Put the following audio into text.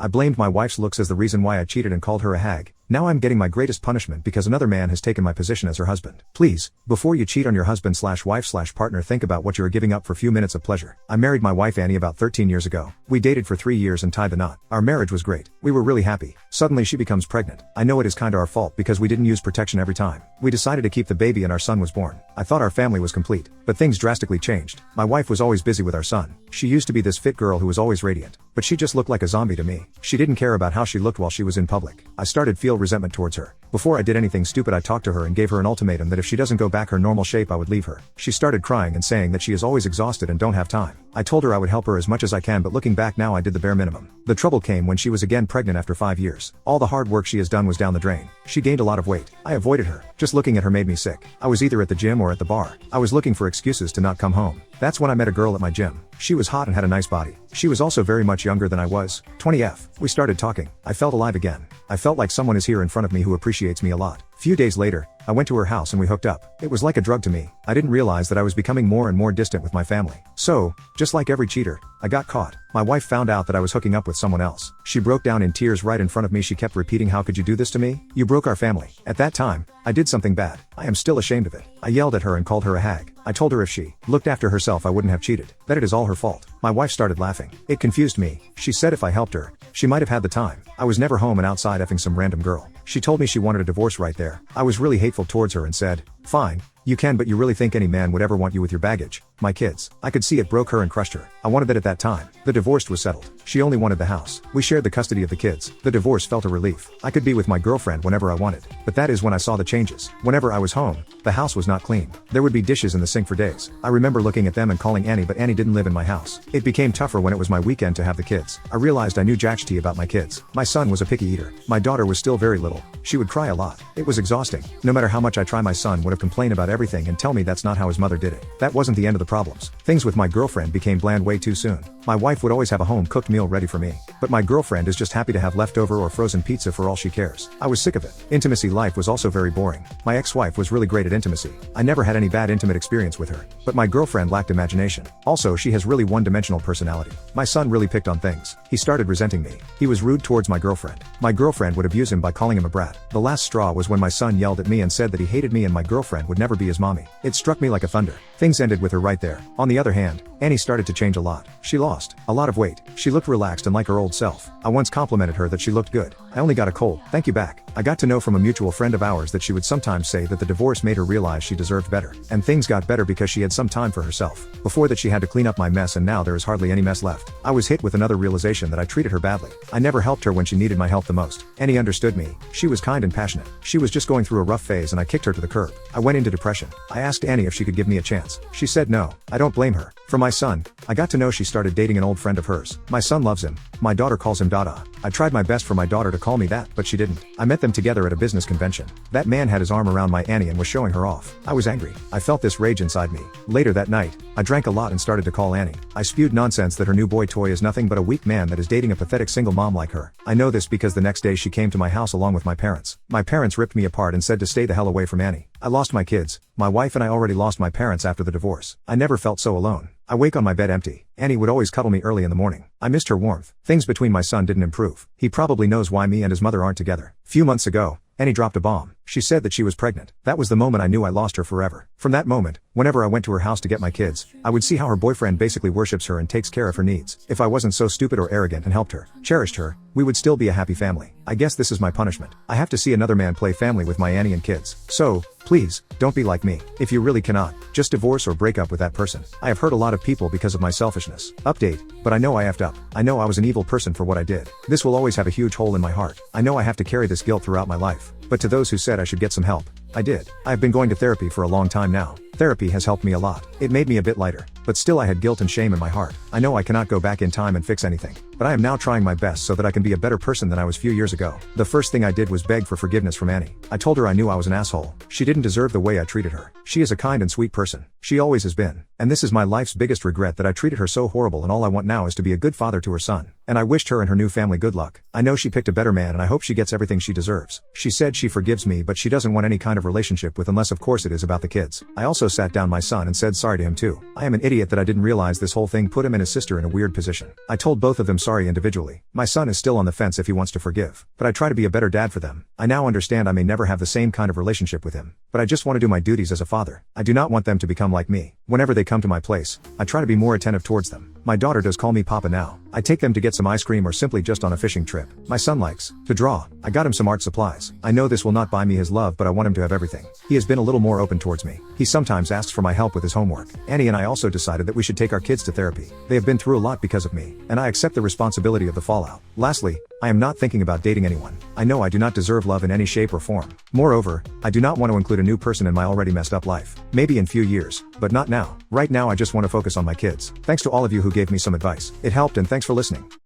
I blamed my wife's looks as the reason why I cheated and called her a hag. Now I'm getting my greatest punishment because another man has taken my position as her husband. Please, before you cheat on your husband/wife/partner, think about what you are giving up for few minutes of pleasure. I married my wife Annie about 13 years ago. We dated for 3 years and tied the knot. Our marriage was great. We were really happy. Suddenly she becomes pregnant. I know it is kinda our fault because we didn't use protection every time. We decided to keep the baby and our son was born. I thought our family was complete, but things drastically changed. My wife was always busy with our son. She used to be this fit girl who was always radiant, but she just looked like a zombie to me. She didn't care about how she looked while she was in public. I started feel resentment towards her. Before I did anything stupid, I talked to her and gave her an ultimatum that if she doesn't go back her normal shape I would leave her. She started crying and saying that she is always exhausted and don't have time. I told her I would help her as much as I can, but looking back now I did the bare minimum. The trouble came when she was again pregnant after 5 years. All the hard work she has done was down the drain. She gained a lot of weight. I avoided her. Just looking at her made me sick. I was either at the gym or at the bar. I was looking for excuses to not come home. That's when I met a girl at my gym. She was hot and had a nice body. She was also very much younger than I was, 20F. We started talking. I felt alive again. I felt like someone is here in front of me who appreciates me a lot. Few days later, I went to her house and we hooked up. It was like a drug to me. I didn't realize that I was becoming more and more distant with my family. So, just like every cheater, I got caught. My wife found out that I was hooking up with someone else. She broke down in tears right in front of me. She kept repeating, "How could you do this to me? You broke our family." At that time, I did something bad. I am still ashamed of it. I yelled at her and called her a hag. I told her if she looked after herself I wouldn't have cheated. That it is all her fault. My wife started laughing. It confused me. She said if I helped her, she might have had the time. I was never home and outside effing some random girl. She told me she wanted a divorce right there. I was really hateful towards her and said, "Fine. You can, but you really think any man would ever want you with your baggage? My kids." I could see it broke her and crushed her. I wanted that at that time. The divorce was settled. She only wanted the house. We shared the custody of the kids. The divorce felt a relief. I could be with my girlfriend whenever I wanted. But that is when I saw the changes. Whenever I was home, the house was not clean. There would be dishes in the sink for days. I remember looking at them and calling Annie, but Annie didn't live in my house. It became tougher when it was my weekend to have the kids. I realized I knew jack shit about my kids. My son was a picky eater. My daughter was still very little. She would cry a lot. It was exhausting. No matter how much I try, my son would have complained about everything and tell me that's not how his mother did it. That wasn't the end of the problems. Things with my girlfriend became bland way too soon. My wife would always have a home-cooked meal ready for me. But my girlfriend is just happy to have leftover or frozen pizza for all she cares. I was sick of it. Intimacy life was also very boring. My ex-wife was really great at intimacy. I never had any bad intimate experience with her. But my girlfriend lacked imagination. Also, she has really one-dimensional personality. My son really picked on things. He started resenting me. He was rude towards my girlfriend. My girlfriend would abuse him by calling him a brat. The last straw was when my son yelled at me and said that he hated me and my girlfriend would never be his mommy. It struck me like a thunder. Things ended with her right there. On the other hand, Annie started to change a lot. She lost a lot of weight. She looked relaxed and like her old self. I once complimented her that she looked good. I only got a cold "thank you" back. I got to know from a mutual friend of ours that she would sometimes say that the divorce made her realize she deserved better. And things got better because she had some time for herself. Before that she had to clean up my mess and now there is hardly any mess left. I was hit with another realization that I treated her badly. I never helped her when she needed my help the most. Annie understood me. She was kind and passionate. She was just going through a rough phase and I kicked her to the curb. I went into depression. I asked Annie if she could give me a chance. She said no. I don't blame her. For my son, I got to know she started dating an old friend of hers. My son loves him. My daughter calls him Dada. I tried my best for my daughter to call me that, but she didn't. I met them together at a business convention. That man had his arm around my Annie and was showing her off. I was angry. I felt this rage inside me. Later that night, I drank a lot and started to call Annie. I spewed nonsense that her new boy toy is nothing but a weak man that is dating a pathetic single mom like her. I know this because the next day she came to my house along with my parents. My parents ripped me apart and said to stay the hell away from Annie. I lost my kids. My wife and I already lost my parents after the divorce. I never felt so alone. I wake on my bed empty. Annie would always cuddle me early in the morning. I missed her warmth. Things between my son didn't improve. He probably knows why me and his mother aren't together. Few months ago, Annie dropped a bomb. She said that she was pregnant. That was the moment I knew I lost her forever. From that moment, whenever I went to her house to get my kids, I would see how her boyfriend basically worships her and takes care of her needs. If I wasn't so stupid or arrogant and helped her, cherished her, we would still be a happy family. I guess this is my punishment. I have to see another man play family with my Annie and kids. So, please, don't be like me. If you really cannot, just divorce or break up with that person. I have hurt a lot of people because of my selfishness. Update, but I know I effed up. I know I was an evil person for what I did. This will always have a huge hole in my heart. I know I have to carry this guilt throughout my life. But to those who said I should get some help, I did. I've been going to therapy for a long time now. Therapy has helped me a lot. It made me a bit lighter. But still I had guilt and shame in my heart. I know I cannot go back in time and fix anything. But I am now trying my best so that I can be a better person than I was few years ago. The first thing I did was beg for forgiveness from Annie. I told her I knew I was an asshole. She didn't deserve the way I treated her. She is a kind and sweet person. She always has been. And this is my life's biggest regret, that I treated her so horrible, and all I want now is to be a good father to her son. And I wished her and her new family good luck. I know she picked a better man and I hope she gets everything she deserves. She said she forgives me, but she doesn't want any kind of relationship with, unless of course it is about the kids. I also sat down my son and said sorry to him too. I am an idiot. Idiot that I didn't realize this whole thing put him and his sister in a weird position. I told both of them sorry individually. My son is still on the fence if he wants to forgive, but I try to be a better dad for them. I now understand I may never have the same kind of relationship with him, but I just want to do my duties as a father. I do not want them to become like me. Whenever they come to my place, I try to be more attentive towards them. My daughter does call me Papa now. I take them to get some ice cream or simply just on a fishing trip. My son likes to draw. I got him some art supplies. I know this will not buy me his love, but I want him to have everything. He has been a little more open towards me. He sometimes asks for my help with his homework. Annie and I also decided that we should take our kids to therapy. They have been through a lot because of me, and I accept the responsibility of the fallout. Lastly, I am not thinking about dating anyone. I know I do not deserve love in any shape or form. Moreover, I do not want to include a new person in my already messed up life. Maybe in few years, but not now. Right now I just want to focus on my kids. Thanks to all of you who gave me some advice. It helped, and thanks for listening.